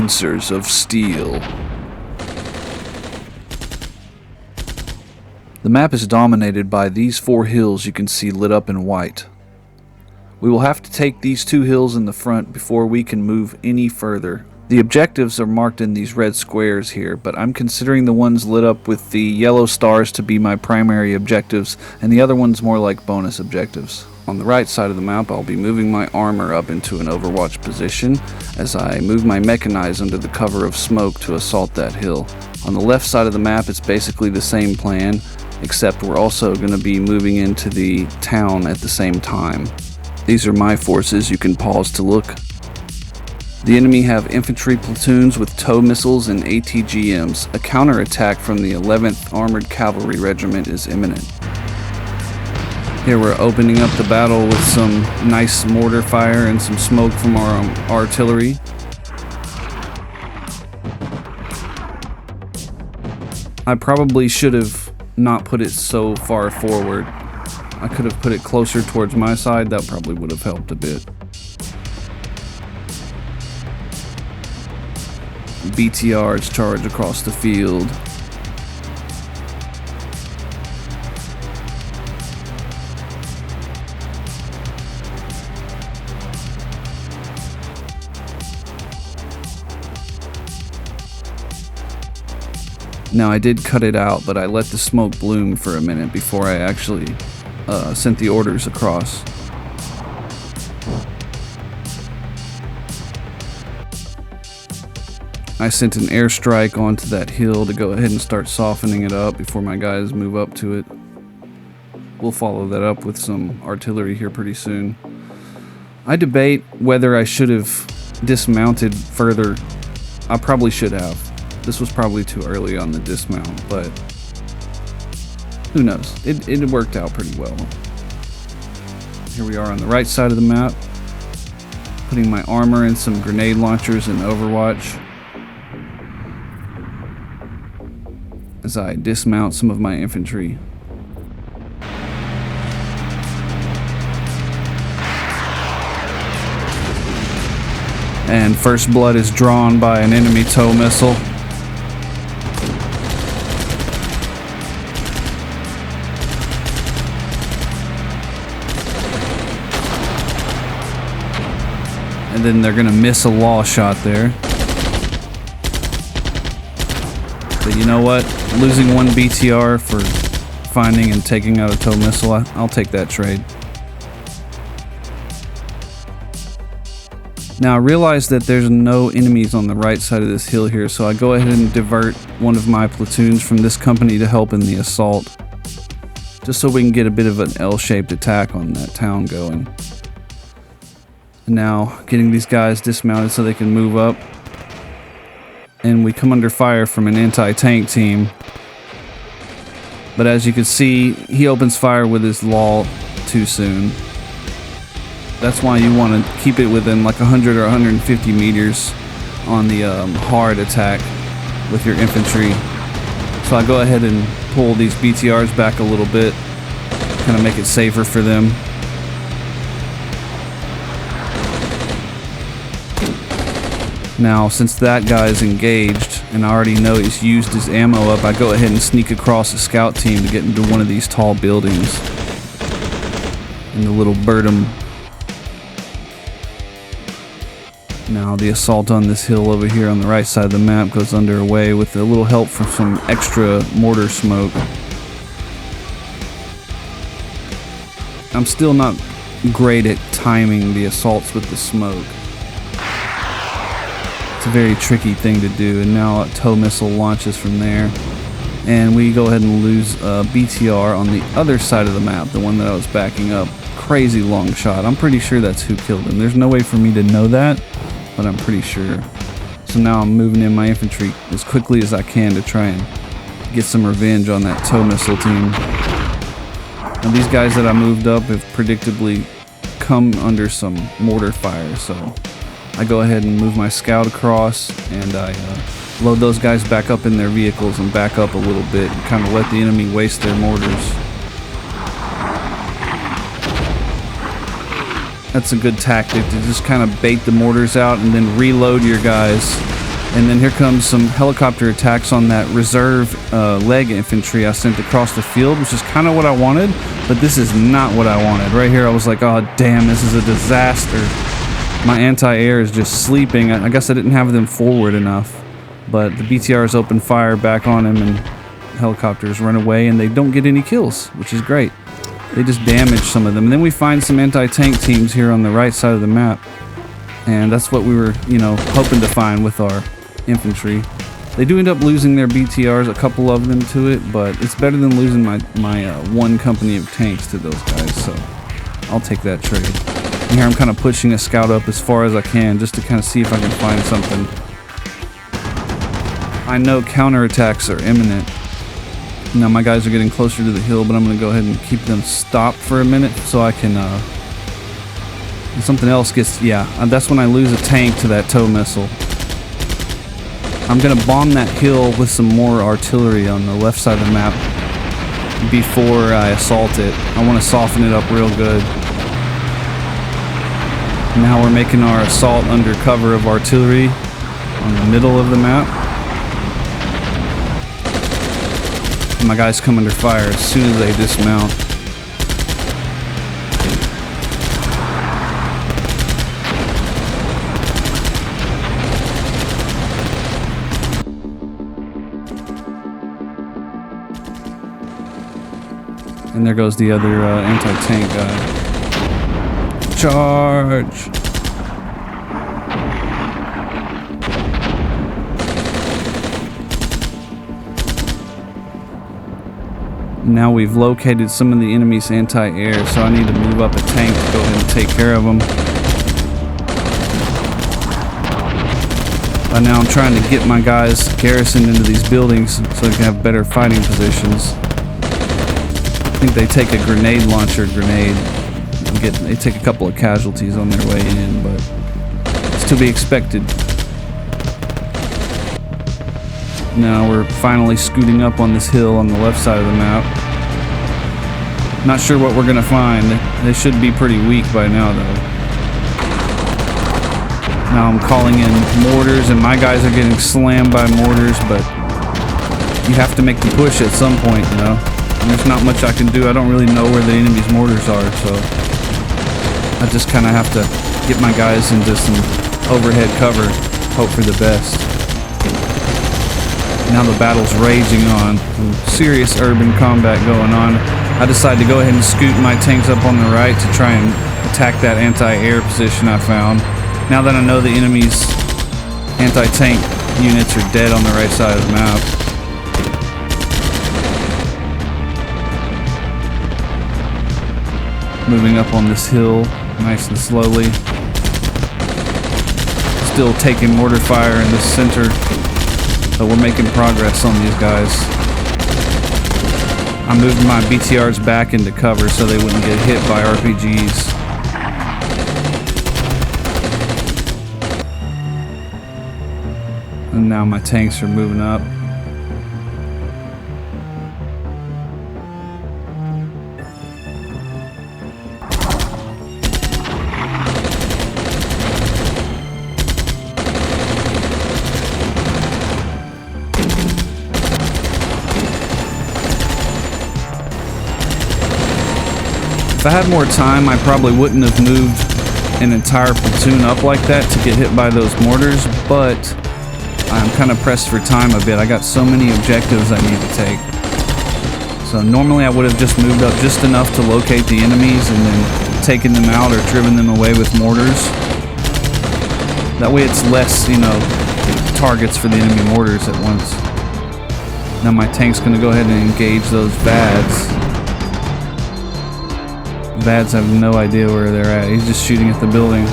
Pincers of steel. The map is dominated by these 4 hills you can see lit up in white. We will have to take these 2 hills in the front before we can move any further. The objectives are marked in these red squares here, but I'm considering the ones lit up with the yellow stars to be my primary objectives, and the other ones more like bonus objectives. On the right side of the map, I'll be moving my armor up into an overwatch position as I move my mechanized under the cover of smoke to assault that hill. On the left side of the map, it's basically the same plan, except we're also going to be moving into the town at the same time. These are my forces. You can pause to look. The enemy have infantry platoons with tow missiles and ATGMs. A counterattack from the 11th Armored Cavalry Regiment is imminent. Here we're opening up the battle with some nice mortar fire and some smoke from our artillery. I probably should have not put it so far forward. I could have put it closer towards my side. That probably would have helped a bit. BTRs charge across the field. Now I did cut it out, but I let the smoke bloom for a minute before I actually sent the orders across. I sent an airstrike onto that hill to go ahead and start softening it up before my guys move up to it. We'll follow that up with some artillery here pretty soon. I debate whether I should have dismounted further. I probably should have. This was probably too early on the dismount, but who knows? It worked out pretty well. Here we are on the right side of the map, putting my armor and some grenade launchers in Overwatch as I dismount some of my infantry. And first blood is drawn by an enemy tow missile. And then they're gonna miss a law shot there. But you know what? Losing 1 BTR for finding and taking out a tow missile, I'll take that trade. Now I realize that there's no enemies on the right side of this hill here, so I go ahead and divert one of my platoons from this company to help in the assault, just so we can get a bit of an L-shaped attack on that town going. And now getting these guys dismounted so they can move up, and we come under fire from an anti-tank team. But as you can see, he opens fire with his law too soon. That's why you want to keep it within like 100 or 150 meters on the hard attack with your infantry. So I go ahead and pull these BTRs back a little bit, kind of make it safer for them. Now, since that guy is engaged and I already know he's used his ammo up, I go ahead and sneak across a scout team to get into one of these tall buildings in the little Birdom. Now the assault on this hill over here on the right side of the map goes underway with a little help from some extra mortar smoke. I'm still not great at timing the assaults with the smoke. It's a very tricky thing to do, and now a tow missile launches from there. And we go ahead and lose a BTR on the other side of the map, the one that I was backing up. Crazy long shot. I'm pretty sure that's who killed him. There's no way for me to know that, but I'm pretty sure. So now I'm moving in my infantry as quickly as I can to try and get some revenge on that tow missile team. Now these guys that I moved up have predictably come under some mortar fire, so I go ahead and move my scout across, and I load those guys back up in their vehicles and back up a little bit and kind of let the enemy waste their mortars. That's a good tactic, to just kind of bait the mortars out and then reload your guys And then here comes some helicopter attacks on that reserve leg infantry I sent across the field, which is kind of what I wanted, but this is not what I wanted. Right here I was like, oh damn, this is a disaster. My anti-air is just sleeping. I guess I didn't have them forward enough, but the BTRs open fire back on him and helicopters run away and they don't get any kills, which is great. They just damage some of them. And then we find some anti-tank teams here on the right side of the map, and that's what we were, you know, hoping to find with our infantry. They do end up losing their BTRs, a couple of them to it, but it's better than losing my one company of tanks to those guys, so I'll take that trade. And here I'm kind of pushing a scout up as far as I can just to kind of see if I can find something. I know counterattacks are imminent. Now my guys are getting closer to the hill, but I'm going to go ahead and keep them stopped for a minute so I can something else gets, yeah, that's when I lose a tank to that tow missile. I'm going to bomb that hill with some more artillery on the left side of the map before I assault it. I want to soften it up real good. Now we're making our assault under cover of artillery on the middle of the map. And my guys come under fire as soon as they dismount. And there goes the other anti-tank guy. Charge! Now we've located some of the enemy's anti-air, so I need to move up a tank to go ahead and take care of them. By now I'm trying to get my guys garrisoned into these buildings so they can have better fighting positions. I think they take a grenade launcher grenade and they take a couple of casualties on their way in, but it's to be expected. Now we're finally scooting up on this hill on the left side of the map. Not sure what we're gonna find. They should be pretty weak by now though. Now I'm calling in mortars and my guys are getting slammed by mortars, but you have to make the push at some point, you know. And there's not much I can do. I don't really know where the enemy's mortars are, so I just kind of have to get my guys into some overhead cover, hope for the best. Now the battle's raging on. Some serious urban combat going on. I decide to go ahead and scoot my tanks up on the right to try and attack that anti-air position I found. Now that I know the enemy's anti-tank units are dead on the right side of the map. Moving up on this hill, nice and slowly. Still taking mortar fire in the center, but we're making progress on these guys. I moved my BTRs back into cover so they wouldn't get hit by RPGs. And now my tanks are moving up. If I had more time, I probably wouldn't have moved an entire platoon up like that to get hit by those mortars, but I'm kind of pressed for time a bit. I got so many objectives I need to take. So normally I would have just moved up just enough to locate the enemies and then taken them out or driven them away with mortars. That way it's less, you know, targets for the enemy mortars at once. Now my tank's going to go ahead and engage those VADs. VADs have no idea where they're at. He's just shooting at the building.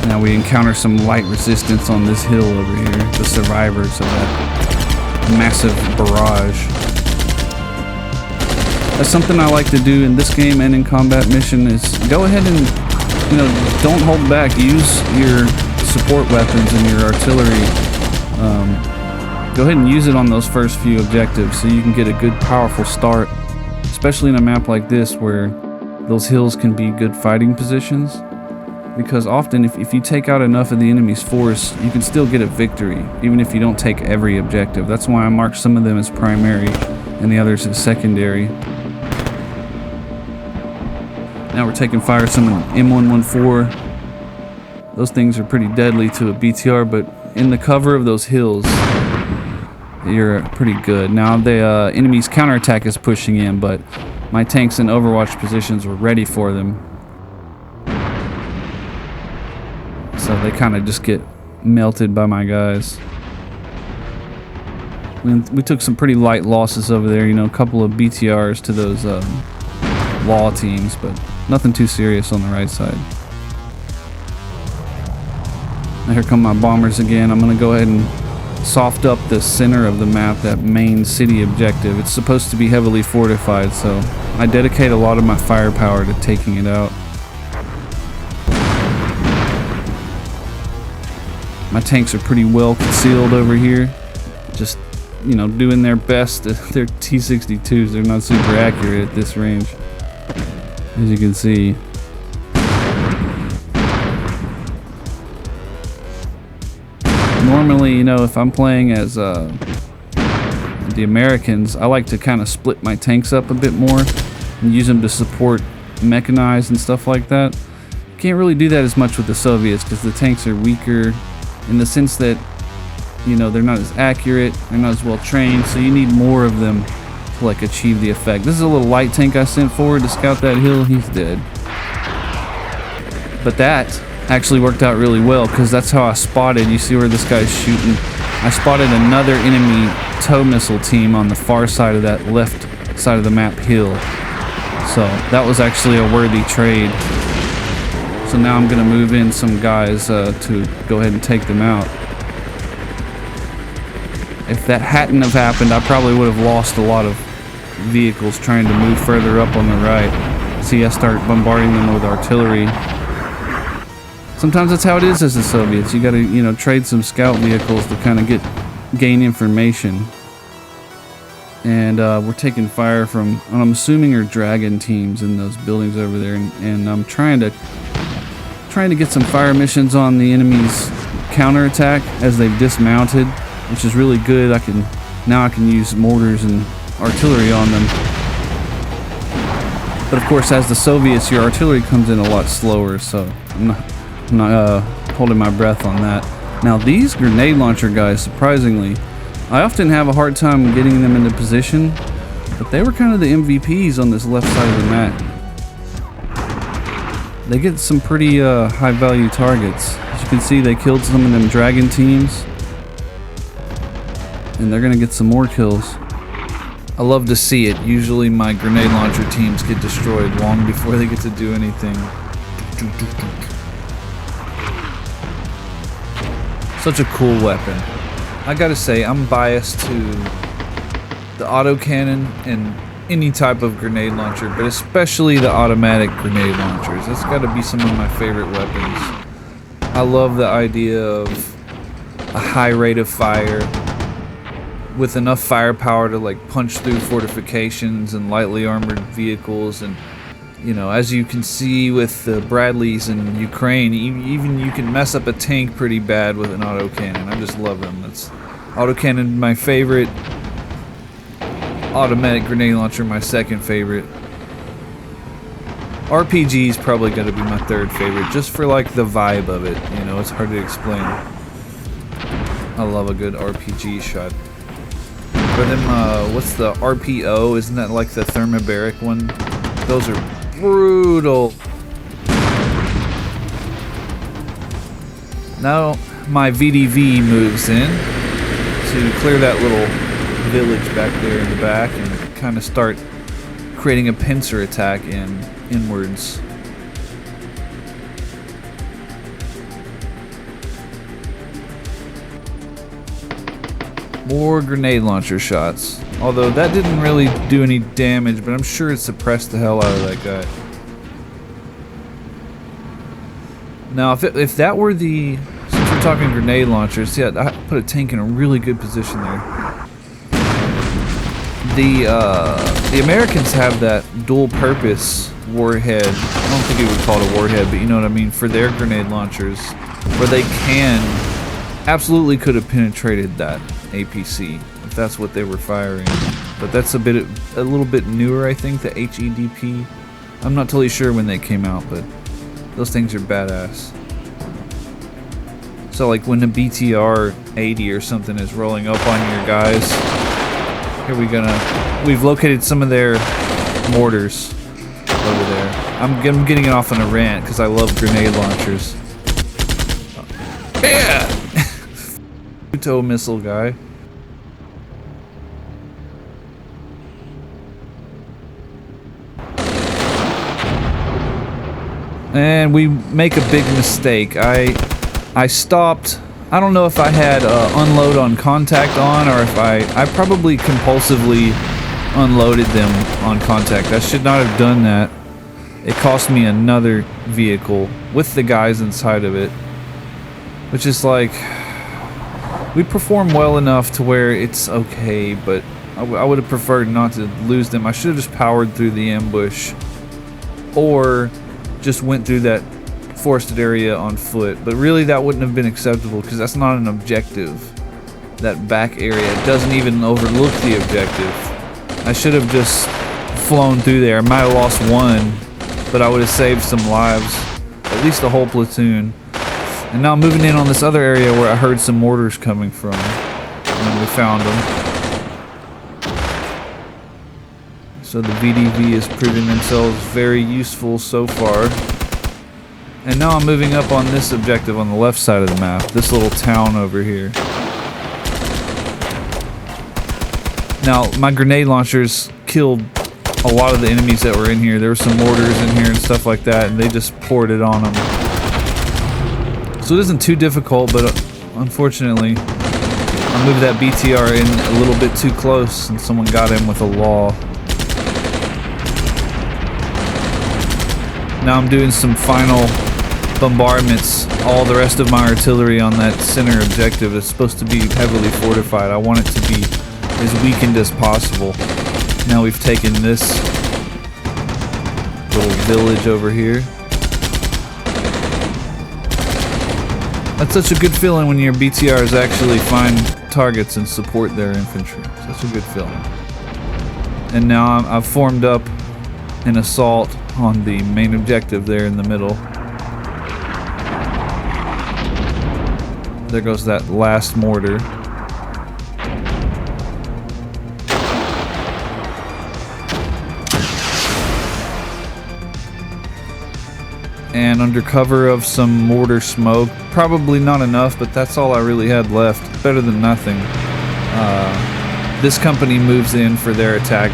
Now we encounter some light resistance on this hill over here, the survivors of that massive barrage. That's something I like to do in this game and in combat mission is go ahead and, you know, don't hold back. Use your support weapons and your artillery. Go ahead and use it on those first few objectives so you can get a good powerful start, especially in a map like this where those hills can be good fighting positions, because often if you take out enough of the enemy's force, you can still get a victory, even if you don't take every objective. That's why I marked some of them as primary and the others as secondary. Now we're taking fire some M114. Those things are pretty deadly to a BTR, but in the cover of those hills, you're pretty good. Now the enemy's counterattack is pushing in, but my tanks in Overwatch positions were ready for them. So they kind of just get melted by my guys. We took some pretty light losses over there, you know, a couple of BTRs to those law teams, but nothing too serious on the right side. Now here come my bombers again. I'm going to go ahead and soft up the center of the map, that main city objective. It's supposed to be heavily fortified, so I dedicate a lot of my firepower to taking it out. My tanks are pretty well concealed over here, just, you know, doing their best. They're T-62s, they're not super accurate at this range, as you can see. Normally, you know, if I'm playing as the Americans, I like to kind of split my tanks up a bit more and use them to support mechanized and stuff like that. Can't really do that as much with the Soviets because the tanks are weaker in the sense that, you know, they're not as accurate, they're not as well trained, so you need more of them to like achieve the effect. This is a little light tank I sent forward to scout that hill. He's dead. But that actually worked out really well because that's how I spotted, you see where this guy's shooting, I spotted another enemy tow missile team on the far side of that left side of the map hill. So that was actually a worthy trade. So now I'm gonna move in some guys to go ahead and take them out. If that hadn't have happened, I probably would have lost a lot of vehicles trying to move further up on the right. See, I start bombarding them with artillery. Sometimes that's how it is as the Soviets. You gotta, you know, trade some scout vehicles to kind of gain information. And we're taking fire from, I'm assuming, are Dragon teams in those buildings over there, and I'm trying to get some fire missions on the enemy's counterattack as they've dismounted, which is really good. Now I can use mortars and artillery on them. But of course, as the Soviets, your artillery comes in a lot slower, so I'm not holding my breath on that. Now these grenade launcher guys, surprisingly, I often have a hard time getting them into position, but they were kind of the MVPs on this left side of the map. They get some pretty high value targets. As you can see, they killed some of them Dragon teams, and they're gonna get some more kills. I love to see it. Usually my grenade launcher teams get destroyed long before they get to do anything. Such a cool weapon. I gotta say, I'm biased to the autocannon and any type of grenade launcher, but especially the automatic grenade launchers. That's gotta be some of my favorite weapons. I love the idea of a high rate of fire with enough firepower to like punch through fortifications and lightly armored vehicles. And you know, as you can see with the Bradleys in Ukraine, even you can mess up a tank pretty bad with an autocannon. I just love them. That's autocannon, my favorite. Automatic grenade launcher, my second favorite. RPG is probably going to be my third favorite, just for like the vibe of it. You know, it's hard to explain. I love a good RPG shot. For them, what's the RPO? Isn't that like the thermobaric one? Those are brutal. Now my VDV moves in to clear that little village back there in the back and kind of start creating a pincer attack inwards. More grenade launcher shots. Although that didn't really do any damage, but I'm sure it suppressed the hell out of that guy. Now, if that were the... Since we're talking grenade launchers, yeah, I put a tank in a really good position there. The Americans have that dual purpose warhead. I don't think you would call it a warhead, but you know what I mean, for their grenade launchers, where they absolutely could have penetrated that APC if that's what they were firing. But that's a little bit newer, I think, the HEDP. I'm not totally sure when they came out, but those things are badass. So like when the BTR 80 or something is rolling up on your guys, we've located some of their mortars over there. I'm getting it off on a rant because I love grenade launchers. Yeah! Tow missile guy. And we make a big mistake. I stopped. I don't know if I had unload on contact on, or if I probably compulsively unloaded them on contact. I should not have done that. It cost me another vehicle with the guys inside of it, which is like, we perform well enough to where it's okay, but I would have preferred not to lose them. I should have just powered through the ambush, or just went through that forested area on foot. But really that wouldn't have been acceptable because that's not an objective. That back area doesn't even overlook the objective. I should have just flown through there. I might have lost one, but I would have saved some lives, at least the whole platoon. And now I'm moving in on this other area where I heard some mortars coming from, and we found them. So the VDV is proving themselves very useful so far. And now I'm moving up on this objective on the left side of the map, this little town over here. Now, my grenade launchers killed a lot of the enemies that were in here. There were some mortars in here and stuff like that, and they just poured it on them. So it isn't too difficult, but unfortunately, I moved that BTR in a little bit too close, and someone got him with a law. Now I'm doing some final bombardments, all the rest of my artillery on that center objective that's supposed to be heavily fortified. I want it to be as weakened as possible. Now we've taken this little village over here. That's such a good feeling when your BTRs actually find targets and support their infantry. Such a good feeling. And now I've formed up an assault on the main objective there in the middle. There goes that last mortar. And under cover of some mortar smoke, probably not enough, but that's all I really had left. Better than nothing. This company moves in for their attack,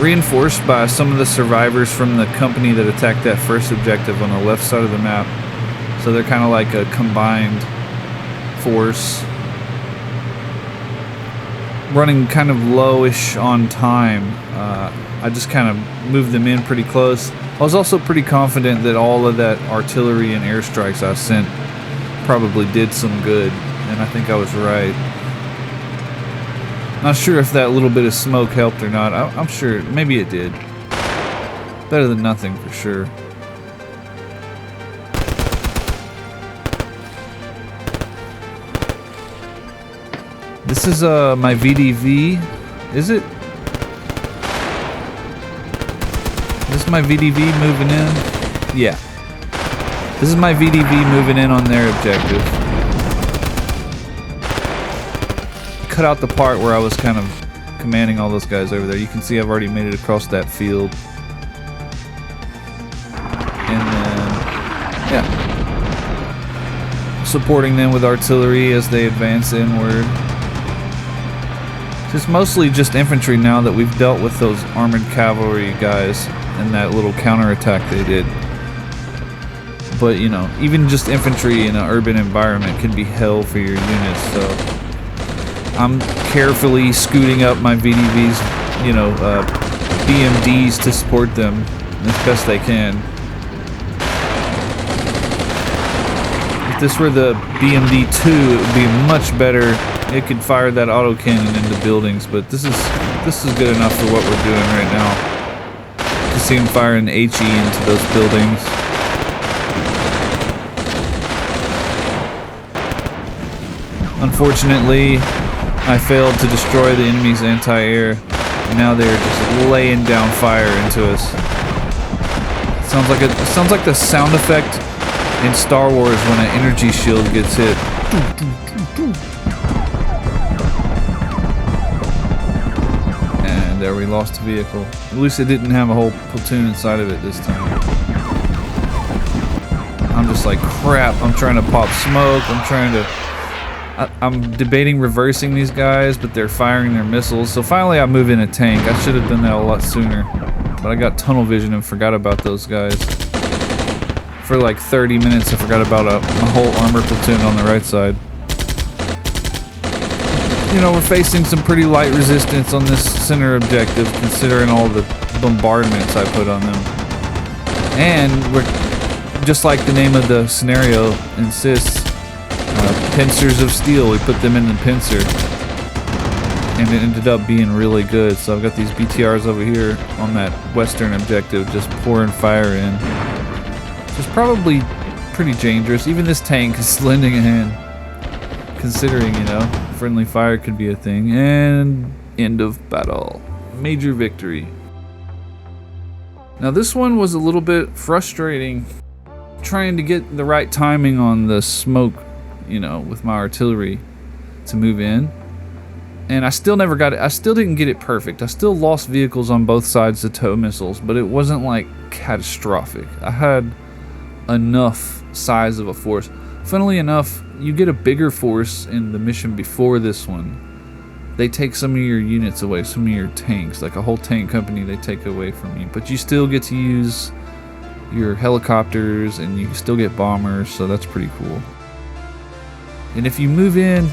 reinforced by some of the survivors from the company that attacked that first objective on the left side of the map. So they're kind of like a combined force, running kind of lowish on time. I just kind of moved them in pretty close. I was also pretty confident that all of that artillery and airstrikes I sent probably did some good, and I think I was right. Not sure if that little bit of smoke helped or not. I'm sure maybe it did. Better than nothing for sure. This is my VDV, is it? This is my VDV moving in? Yeah. This is my VDV moving in on their objective. Cut out the part where I was kind of commanding all those guys over there. You can see I've already made it across that field. And then, yeah. Supporting them with artillery as they advance inward. It's mostly just infantry now that we've dealt with those armored cavalry guys and that little counterattack they did. But you know, even just infantry in an urban environment can be hell for your units, so I'm carefully scooting up my VDVs, you know, BMDs to support them as best they can. If this were the BMD-2, it would be much better. It could fire that autocannon into buildings, but this is good enough for what we're doing right now. To can see him firing HE into those buildings. Unfortunately, I failed to destroy the enemy's anti-air. Now they're just laying down fire into us. It sounds like the sound effect in Star Wars when an energy shield gets hit. And there we lost a vehicle. At least it didn't have a whole platoon inside of it this time. I'm just like, crap, I'm trying to pop smoke, I'm debating reversing these guys, but they're firing their missiles. So finally I move in a tank. I should have done that a lot sooner. But I got tunnel vision and forgot about those guys. For like 30 minutes I forgot about a whole armor platoon on the right side. You know, we're facing some pretty light resistance on this center objective considering all the bombardments I put on them. And we're, just like the name of the scenario insists, pincers of steel. We put them in the pincer, and it ended up being really good. So I've got these BTRs over here on that western objective just pouring fire in. It's probably pretty dangerous. Even this tank is lending a hand, considering, you know, friendly fire could be a thing. And end of battle. Major victory. Now this one was a little bit frustrating, trying to get the right timing on the smoke, you know, with my artillery to move in. And I still never got it. I still didn't get it perfect. I still lost vehicles on both sides to tow missiles, but it wasn't like catastrophic. I had enough size of a force. Funnily enough, you get a bigger force in the mission before this one. They take some of your units away, some of your tanks, like a whole tank company they take away from you. But you still get to use your helicopters and you still get bombers, so that's pretty cool. And if you move in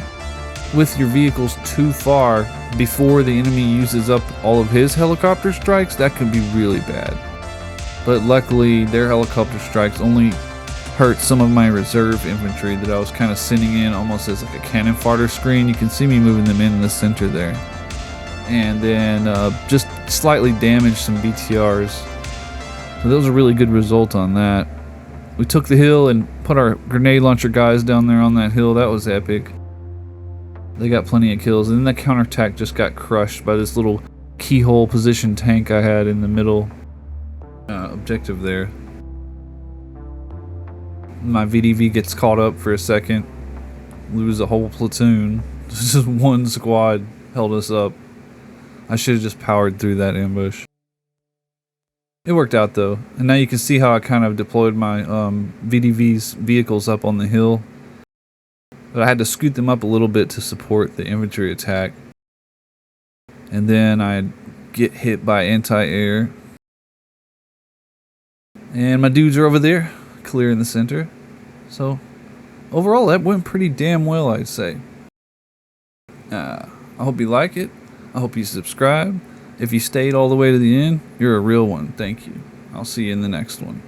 with your vehicles too far before the enemy uses up all of his helicopter strikes, that could be really bad. But luckily, their helicopter strikes only hurt some of my reserve infantry that I was kind of sending in almost as like a cannon fodder screen. You can see me moving them in the center there. And then just slightly damaged some BTRs. So that was a really good result on that. We took the hill and put our grenade launcher guys down there on that hill. That was epic. They got plenty of kills. And then the counterattack just got crushed by this little keyhole position tank I had in the middle objective there. My VDV gets caught up for a second. Lose a whole platoon. Just one squad held us up. I should have just powered through that ambush. It worked out though, and now you can see how I kind of deployed my VDV's vehicles up on the hill. But I had to scoot them up a little bit to support the infantry attack. And then I'd get hit by anti-air. And my dudes are over there, clearing the center. So, overall that went pretty damn well, I'd say. I hope you like it. I hope you subscribe. If you stayed all the way to the end, you're a real one. Thank you. I'll see you in the next one.